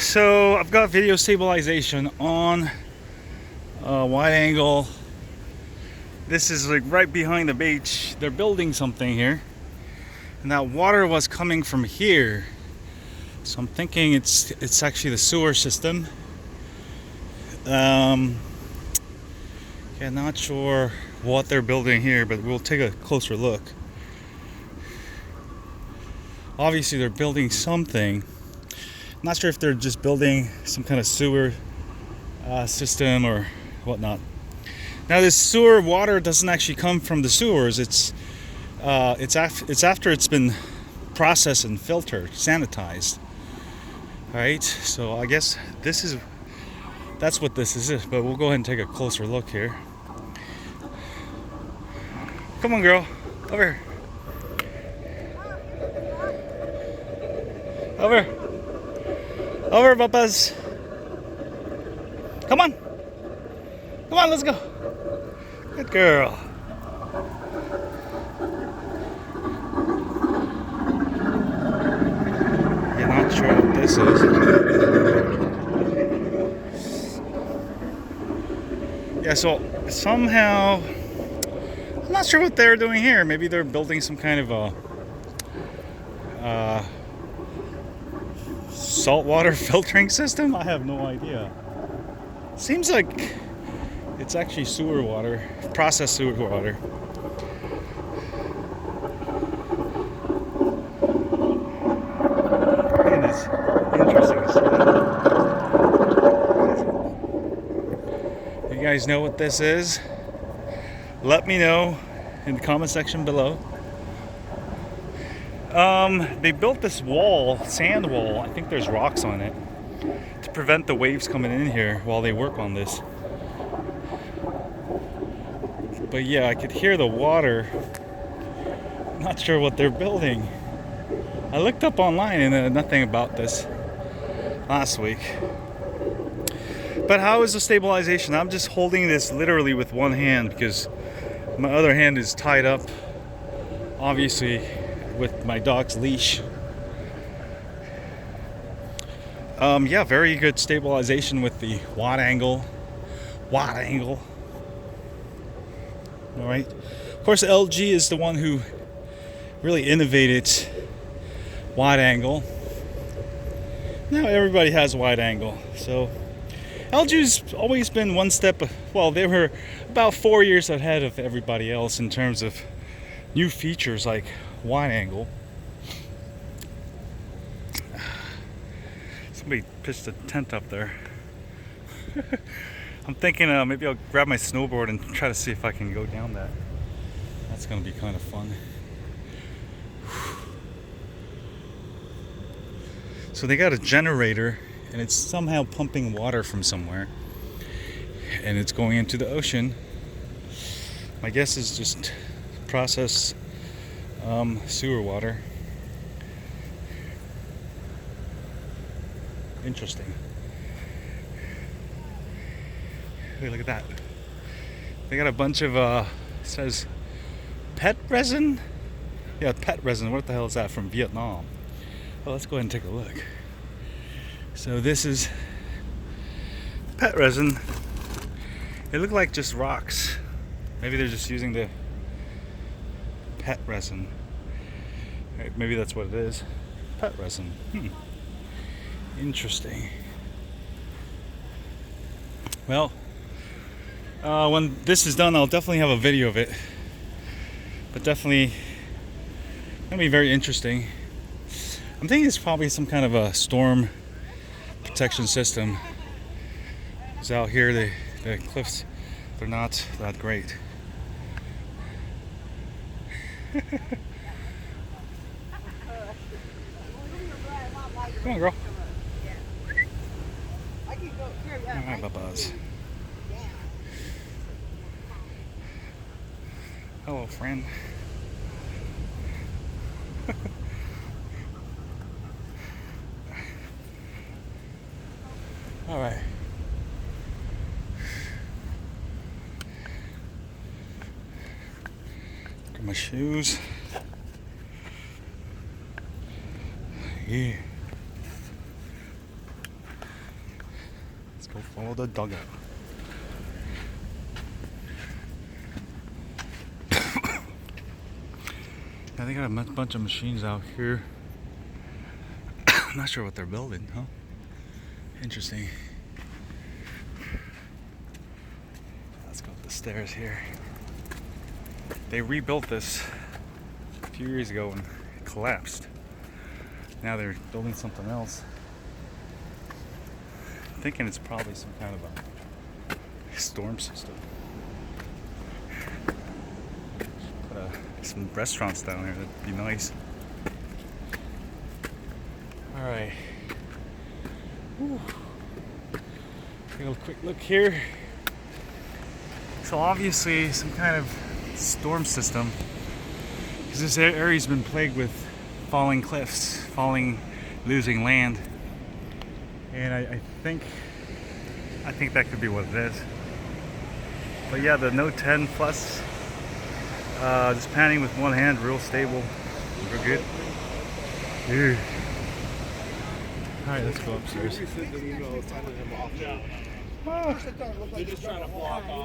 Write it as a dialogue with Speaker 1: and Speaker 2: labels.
Speaker 1: So I've got video stabilization on wide angle. This is like right behind the beach. They're building something here, and that water was coming from here. So I'm thinking it's actually the sewer system. Yeah, not sure what they're building here, but we'll take a closer look. Obviously, they're building something. Not sure if they're just building some kind of sewer system or whatnot. Now, this sewer water doesn't actually come from the sewers. It's after it's been processed and filtered, sanitized. All right. So I guess that's what this is. But we'll go ahead and take a closer look here. Come on, girl. Over here. Over, Papas. Come on. Come on, let's go. Good girl. You're not sure what this is. Yeah, so somehow, I'm not sure what they're doing here. Maybe they're building some kind of a saltwater filtering system? I have no idea. Seems like it's actually sewer water, processed sewer water. And it's interesting to see. You guys know what this is? Let me know in the comment section below. They built this wall, sand wall. I think there's rocks on it to prevent the waves coming in here while they work on this. But yeah, I could hear the water. Not sure what they're building. I looked up online and nothing about this last week. But how is the stabilization? I'm just holding this literally with one hand because my other hand is tied up, obviously, with my dog's leash. Yeah, very good stabilization with the wide angle. All right. Of course, LG is the one who really innovated wide angle. Now everybody has wide angle. So LG's always been one step. Well, they were about 4 years ahead of everybody else in terms of new features like wide angle. Somebody pitched a tent up there. I'm thinking maybe I'll grab my snowboard and try to see if I can go down that. That's gonna be kind of fun. So they got a generator and it's somehow pumping water from somewhere and it's going into the ocean. My guess is just processed sewer water. Interesting. Hey, look at that. They got a bunch of it says pet resin. Yeah, pet resin. What the hell is that? From Vietnam. Well, let's go ahead and take a look. So this is pet resin. It looked like just rocks. Maybe they're just using the pet resin. Right, maybe that's what it is. Pet resin. Interesting. Well, when this is done, I'll definitely have a video of it. But definitely gonna be very interesting. I'm thinking it's probably some kind of a storm protection system. Because out here, the cliffs, they're not that great. Come on, girl. Alright, bye-byes. Hello, friend. Alright. Got my shoes. Yeah. Go follow the dugout. Yeah, they got a bunch of machines out here. I'm not sure what they're building, huh? Interesting. Let's go up the stairs here. They rebuilt this a few years ago and it collapsed. Now they're building something else. I'm thinking it's probably some kind of a storm system. Put some restaurants down there, that'd be nice. Alright. Take a quick look here. So obviously some kind of storm system, because this area's been plagued with falling cliffs, losing land, and I think that could be what it is. But yeah, the Note 10 Plus, just panning with one hand, real stable, real good. Dude. Alright, let's go upstairs.
Speaker 2: They're just trying to block off.